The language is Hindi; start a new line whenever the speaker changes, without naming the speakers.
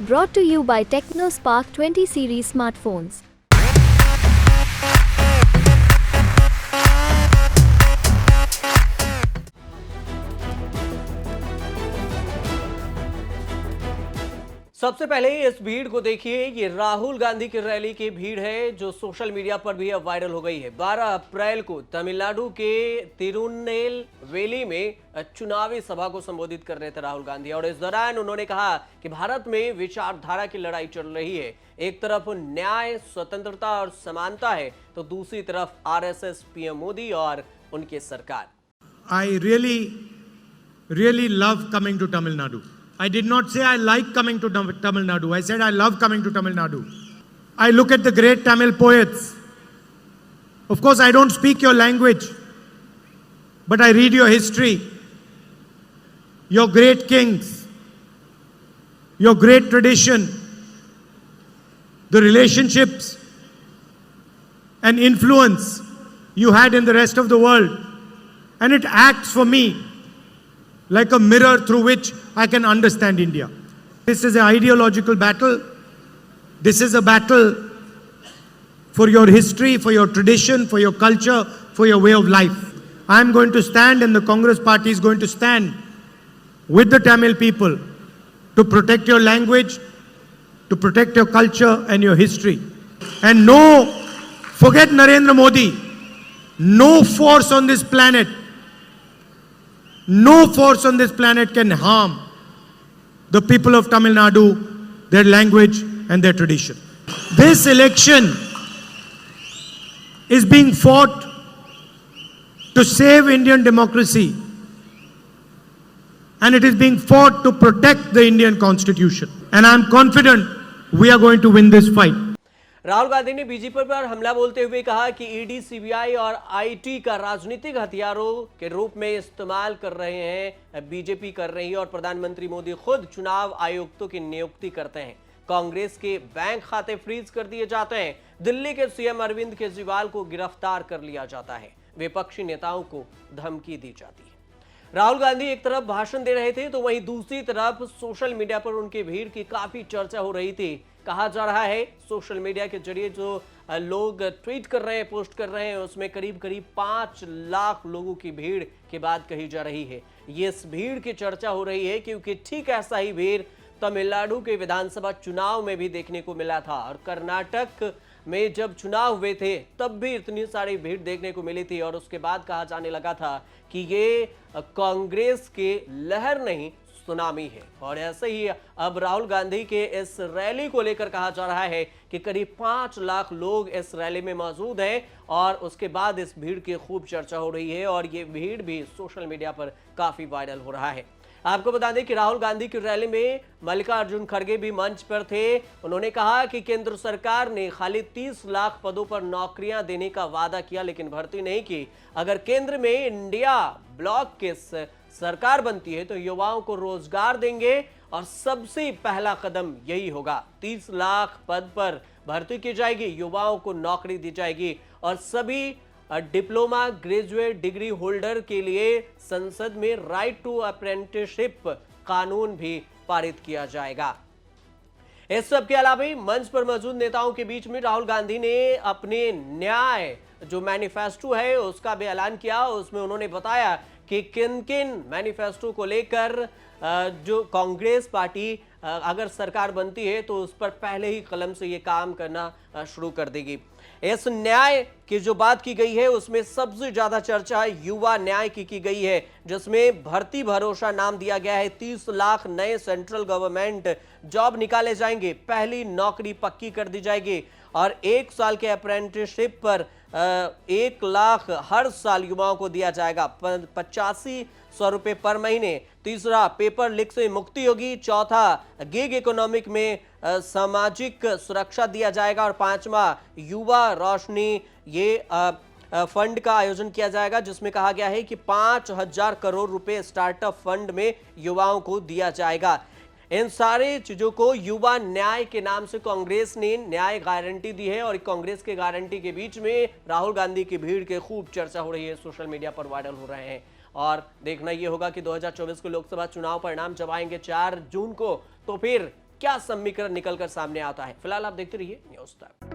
Brought to you by TechnoSpark 20 series smartphones.
सबसे पहले इस भीड़ को देखिए। ये राहुल गांधी की रैली की भीड़ है जो सोशल मीडिया पर भी अब वायरल हो गई है। 12 अप्रैल को तमिलनाडु के तिरुनेलवेली में चुनावी सभा को संबोधित कर रहे थे राहुल गांधी, और इस दौरान उन्होंने कहा कि भारत में विचारधारा की लड़ाई चल रही है। एक तरफ न्याय, स्वतंत्रता और समानता है, तो दूसरी तरफ आरएसएस, पीएम मोदी और उनकी सरकार।
I really love coming to Tamil Nadu. I did not say I like coming to Tamil Nadu. I said I love coming to Tamil Nadu. I look at the great Tamil poets. Of course, I don't speak your language, but I read your history, your great kings, your great tradition, the relationships and influence you had in the rest of the world. And it acts for me like a mirror through which I can understand India. This is an ideological battle. This is a battle for your history, for your tradition, for your culture, for your way of life. I am going to stand, and the Congress party is going to stand with the Tamil people to protect your language, to protect your culture and your history. And no, forget Narendra Modi, no force on this planet can harm the people of Tamil Nadu, their language and their tradition. This election is being fought to save Indian democracy, and it is being fought to protect the Indian Constitution. And I am confident we are going to win this fight.
Rahul Gandhi ने बीजेपी पर हमला बोलते हुए कहा कि ईडी, सीबीआई और आईटी का राजनीतिक हथियारों के रूप में इस्तेमाल कर रहे हैं, बीजेपी कर रही है, और प्रधानमंत्री मोदी खुद चुनाव आयुक्तों की नियुक्ति करते हैं। कांग्रेस के बैंक खाते फ्रीज कर दिए जाते हैं। दिल्ली के सीएम अरविंद केजरीवाल को गिरफ्तार कर लिया जाता है। विपक्षी नेताओं को धमकी दी जाती है। राहुल गांधी एक तरफ भाषण दे रहे थे, तो वहीं दूसरी तरफ सोशल मीडिया पर उनकी भीड़ की काफी चर्चा हो रही थी। कहा जा रहा है सोशल मीडिया के जरिए जो लोग ट्वीट कर रहे हैं, पोस्ट कर रहे हैं, उसमें करीब 5 लाख लोगों की भीड़ की बात कही जा रही है। ये इस भीड़ की चर्चा हो रही है क्योंकि ठीक ऐसा ही भीड़ तमिलनाडु के विधानसभा चुनाव में भी देखने को मिला था, और कर्नाटक में जब चुनाव हुए थे तब भी इतनी सारी भीड़ देखने को मिली थी, और उसके बाद कहा जाने लगा था कि ये कांग्रेस के लहर नहीं, सुनामी है। और ऐसे ही अब राहुल गांधी के इस रैली को लेकर कहा जा रहा है कि करीब 5 लाख लोग इस रैली में मौजूद हैं, और उसके बाद इस भीड़ की खूब चर्चा हो रही है, और ये भीड़ भी सोशल मीडिया पर काफी वायरल हो रहा है। आपको बता दें कि राहुल गांधी की रैली में मल्लिकार्जुन खड़गे भी मंच पर थे। उन्होंने कहा कि केंद्र सरकार ने खाली 30 लाख पदों पर नौकरियां देने का वादा किया, लेकिन भर्ती नहीं की। अगर केंद्र में इंडिया ब्लॉक के सरकार बनती है तो युवाओं को रोजगार देंगे, और सबसे पहला कदम यही होगा। 30 लाख पद पर भर्ती की जाएगी, युवाओं को नौकरी दी जाएगी, और सभी डिप्लोमा, ग्रेजुएट डिग्री होल्डर के लिए संसद में राइट टू अप्रेंटिसशिप कानून भी पारित किया जाएगा। इस सब के अलावा मंच पर मौजूद नेताओं के बीच में राहुल गांधी ने अपने न्याय जो मैनिफेस्टो है उसका भी ऐलान किया। उसमें उन्होंने बताया कि किन किन मैनिफेस्टो को लेकर जो कांग्रेस पार्टी अगर सरकार बनती है तो उस पर पहले ही कलम से ये काम करना शुरू कर देगी। इस न्याय की जो बात की गई है उसमें सबसे ज्यादा चर्चा युवा न्याय की गई है, जिसमें भर्ती भरोसा नाम दिया गया है। 30 लाख नए सेंट्रल गवर्नमेंट जॉब निकाले जाएंगे, पहली नौकरी पक्की कर दी जाएगी, और 1 साल के अप्रेंटिसशिप पर 1 लाख हर साल युवाओं को दिया जाएगा, 8500 रुपए पर महीने। तीसरा, पेपर लीक से मुक्ति होगी। चौथा, गिग इकोनॉमिक में सामाजिक सुरक्षा दिया जाएगा, और 5वां, युवा रोशनी ये फंड का आयोजन किया जाएगा, जिसमें कहा गया है कि 5000 करोड़ रुपए स्टार्टअप फंड में युवाओं को दिया जाएगा। इन सारे चीजों को युवा न्याय के नाम से कांग्रेस ने न्याय गारंटी दी है, और कांग्रेस के गारंटी के बीच में राहुल गांधी की भीड़ की खूब चर्चा हो रही है, सोशल मीडिया पर वायरल हो रहे हैं। और देखना यह होगा कि 2024 के लोकसभा चुनाव परिणाम जब आएंगे 4 जून को, तो फिर क्या समीकरण निकलकर सामने आता है। फिलहाल आप देखते रहिए न्यूज़ तक।